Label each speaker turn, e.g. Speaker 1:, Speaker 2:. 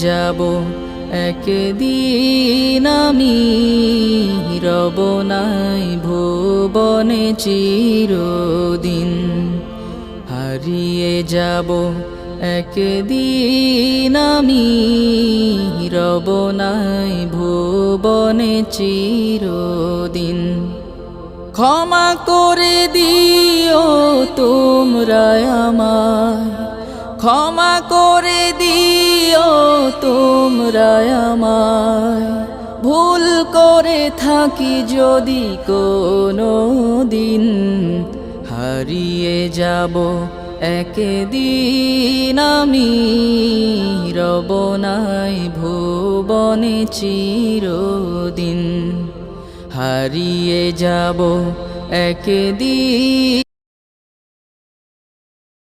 Speaker 1: যাব একদিন আমি, রব নাই ভুবনে চিরদিন। হারিয়ে যাব একদিন আমি, রব নাই ভুবনে চিরদিন। ক্ষমা করে দিও তোমরা আমায়, ক্ষমা করে দিও তোমরা আমায়, ভুল করে থাকি যদি কোনো দিন। হারিয়ে যাব একদিন আমি, রব নাই ভুবনে চিরদিন। হারিয়ে যাব একদিন।